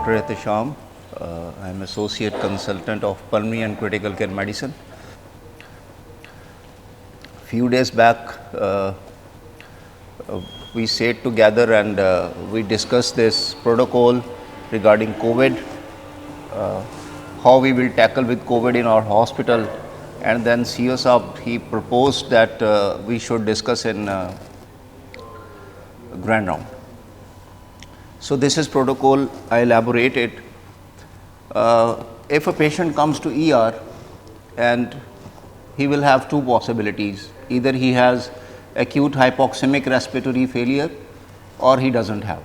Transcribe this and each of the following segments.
Dr. Ehtesham. I am Associate Consultant of Pulmonary and Critical Care Medicine. Few days back, we sat together and we discussed this protocol regarding COVID, how we will tackle with COVID in our hospital, and then CEO Saab, he proposed that we should discuss in grand round. So this is protocol. I elaborated. If a patient comes to ER and he will have two possibilities: either he has acute hypoxemic respiratory failure or he doesn't have.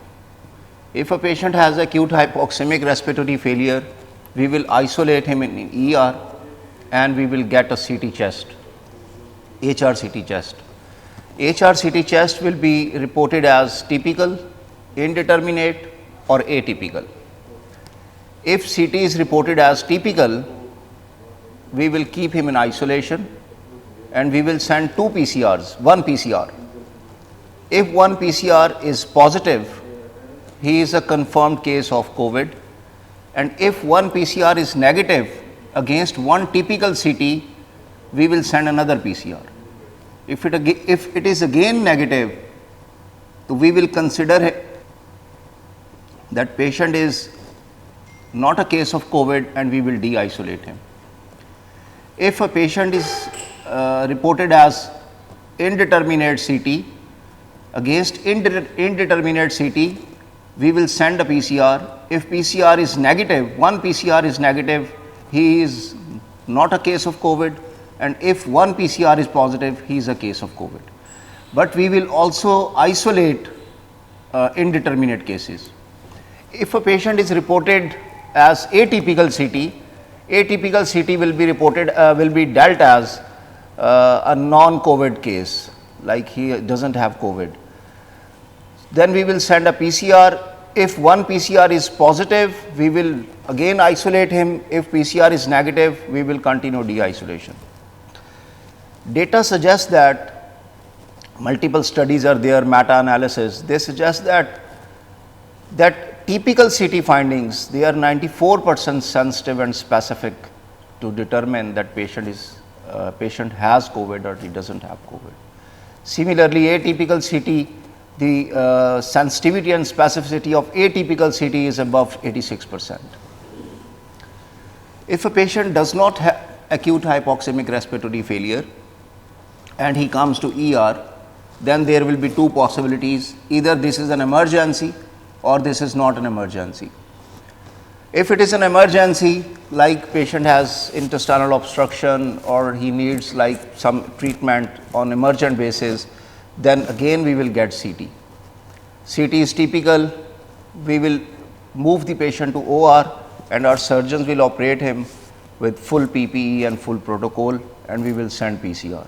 If a patient has acute hypoxemic respiratory failure, we will isolate him in ER and we will get a CT chest, HRCT chest. HRCT chest will be reported as typical, indeterminate or atypical. If CT is reported as typical, we will keep him in isolation and we will send two PCRs, one PCR. If one PCR is positive, he is a confirmed case of COVID, and if one PCR is negative against one typical CT, we will send another PCR. If it is again negative, we will consider that patient is not a case of COVID and we will de-isolate him. If a patient is reported as indeterminate CT, against indeterminate CT, we will send a PCR. If PCR is negative, one PCR is negative, he is not a case of COVID, and if one PCR is positive, he is a case of COVID. But we will also isolate indeterminate cases. If a patient is reported as atypical CT, atypical CT will be reported, will be dealt as a non-COVID case, like he doesn't have COVID. Then we will send a PCR. If one PCR is positive, we will again isolate him. If PCR is negative, we will continue de-isolation. Data suggests that multiple studies are there, meta-analysis. They suggest that typical CT findings, they are 94% sensitive and specific to determine that patient has COVID or he doesn't have COVID. Similarly, atypical CT, the sensitivity and specificity of atypical CT is above 86%. If a patient does not have acute hypoxemic respiratory failure and he comes to ER, then there will be two possibilities: either this is an emergency or this is not an emergency. If it is an emergency, like patient has intestinal obstruction or he needs like some treatment on emergent basis, then again we will get CT. CT is typical, we will move the patient to OR and our surgeons will operate him with full PPE and full protocol, and we will send PCR.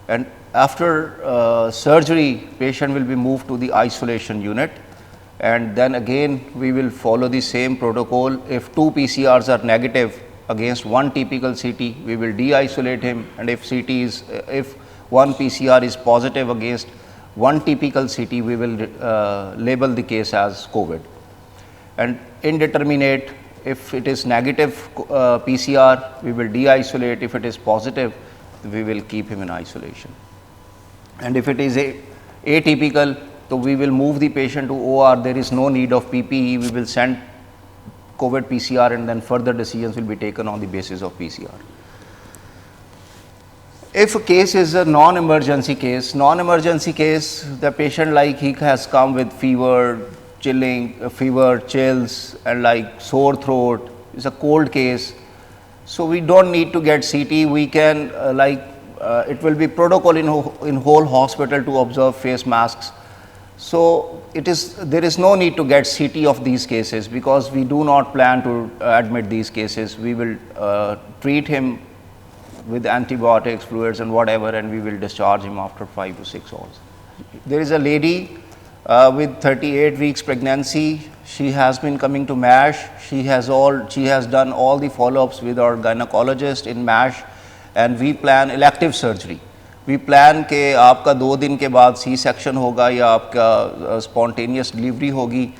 And after surgery, patient will be moved to the isolation unit, and then again we will follow the same protocol. If two PCRs are negative against one typical CT, we will de-isolate him, and if one PCR is positive against one typical CT, we will label the case as COVID. And indeterminate, if it is negative PCR, we will de-isolate. If it is positive, we will keep him in isolation. And if it is atypical, so we will move the patient to OR. There is no need of PPE. We will send COVID PCR, and then further decisions will be taken on the basis of PCR. If a case is a non-emergency case, the patient like he has come with fever, chills, and like sore throat, it's a cold case. So we don't need to get CT. We can it will be protocol in whole hospital to observe face masks. So there is no need to get CT of these cases, because we do not plan to admit these cases. We will treat him with antibiotics, fluids and whatever, and we will discharge him after 5 to 6 hours. There is a lady with 38 weeks pregnancy. She has been coming to MASH. She has done all the follow-ups with our gynecologist in MASH, and we plan elective surgery. We plan कि आपका 2 दिन के बाद C section होगा या आपका spontaneous delivery होगी,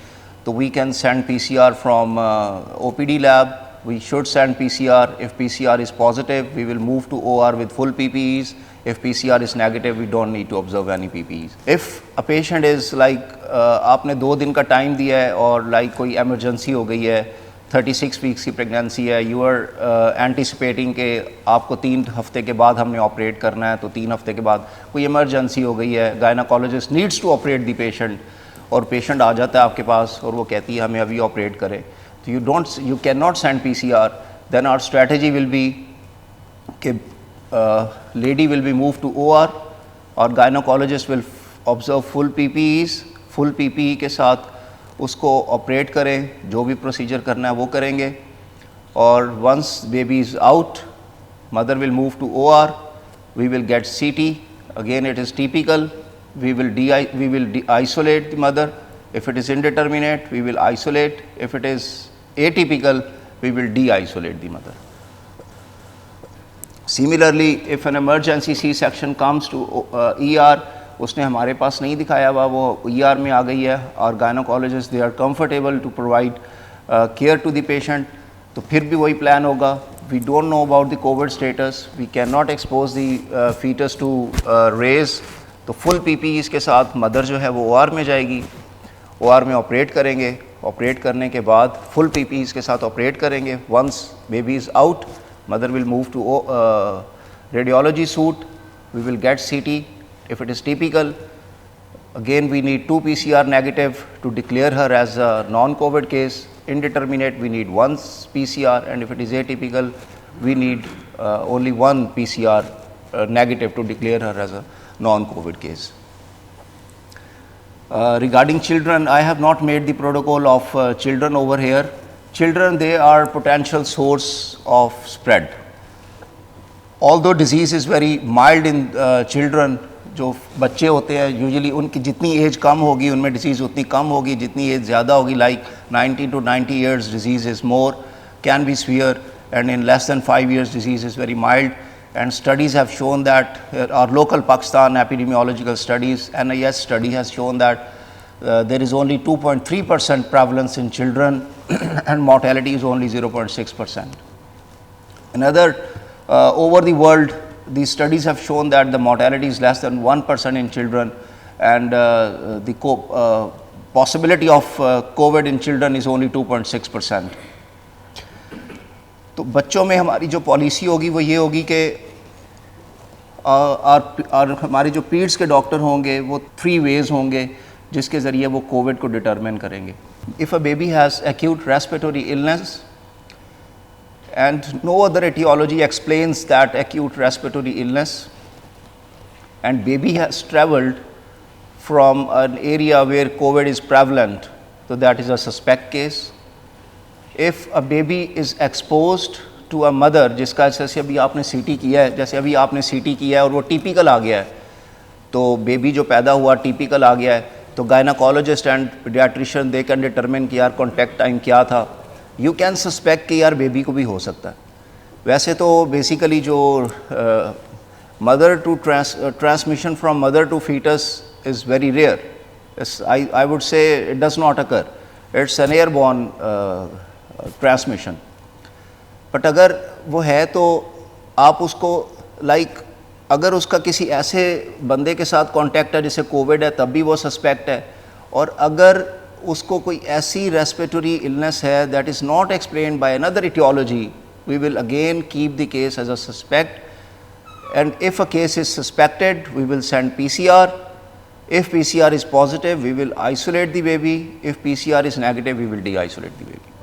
So we can send PCR from OPD lab. We should send PCR. If PCR is positive, we will move to OR with full PPEs. If PCR is negative, we don't need to observe any PPEs. If a patient is like आपने 2 दिन का time दिया है और like कोई emergency हो गई है, 36 वीक्स की प्रेगनेंसी है, यू आर एंटिसिपेटिंग के आपको 3 हफ्ते के बाद हमने ऑपरेट करना है, तो 3 हफ्ते के बाद कोई इमरजेंसी हो गई है, gynaecologist needs to operate the patient, और पेशेंट आ जाता है आपके पास और वो कहती है हमें अभी ऑपरेट करें, तो you can not send PCR. Then our strategy will be कि lady will be move to OR और gynaecologist will observe full PPEs, full PPE के साथ उसको ऑपरेट करें, जो भी प्रोसीजर करना है वो करेंगे. और once baby is out, mother will move to OR, we will get CT. Again it is typical. We will isolate the mother. If it is indeterminate, we will isolate. If it is atypical, we will de-isolate the mother. Similarly, if an emergency C-section comes to ER, उसने हमारे पास नहीं दिखाया हुआ, वो ER में आ गई है और gynecologists they are comfortable to provide care to the patient, तो फिर भी वही प्लान होगा. We don't know about the COVID status. We cannot expose the fetus to rays. तो फुल PPEs के साथ मदर जो है वो OR में जाएगी, OR में ऑपरेट करेंगे. ऑपरेट करने के बाद फुल PPEs के साथ ऑपरेट करेंगे. Once baby is out, mother will move to radiology suite. We will get CT. If it is typical, again we need 2 PCR negative to declare her as a non covid case. Indeterminate, we need 1 PCR, and if it is atypical, we need only 1 PCR negative to declare her as a non-COVID case. Regarding children, I have not made the protocol of children over here. Children, they are potential source of spread. Although disease is very mild in children, जो बच्चे होते हैं usually उनकी जितनी as कम होगी उनमें disease उतनी कम होगी, जितनी एज ज़्यादा होगी, like 90 to 90 years disease is more, can be severe, and in less than 5 years disease is very mild. And studies have shown that our local Pakistan epidemiological studies, NIS study has shown that there is only 2.3% prevalence in children and mortality is only 0.6%. Another over the world, these studies have shown that the mortality is less than 1% in children, and the possibility of COVID in children is only 2.6%. तो बच्चों में हमारी जो policy होगी वो ये होगी कि और हमारे जो पीड्स के डॉक्टर होंगे वो 3 ways होंगे जिसके ज़रिए वो कोविड को डिटरमिन करेंगे. If a baby has acute respiratory illness and no other etiology explains that acute respiratory illness, and baby has traveled from an area where COVID is prevalent, so that is a suspect case. If a baby is exposed to a mother जिसका जैसे अभी आपने CT किया है, जैसे अभी आपने CT किया है और वो टिपिकल आ गया है, तो बेबी जो पैदा हुआ टिपिकल आ गया है, तो gynaecologist and paediatrician they can determine कि यार कॉन्टैक्ट टाइम क्या था. यू कैन सस्पेक्ट कि यार बेबी को भी हो सकता है. वैसे तो बेसिकली जो mother to transmission from mother to foetus is very rare. I would say it does not occur, it's an airborne transmission. But अगर वो है तो आप उसको लाइक अगर उसका किसी ऐसे बंदे के साथ कॉन्टैक्ट है जिसे कोविड है तब भी वो सस्पेक्ट है, और अगर उसको कोई ऐसी रेस्पिरेटरी इलनेस है that is not explained by another aetiology, we will again keep the case as a suspect, and if a case is suspected we will send PCR. If PCR is positive, we will isolate the baby. If PCR is negative, we will de-isolate the baby.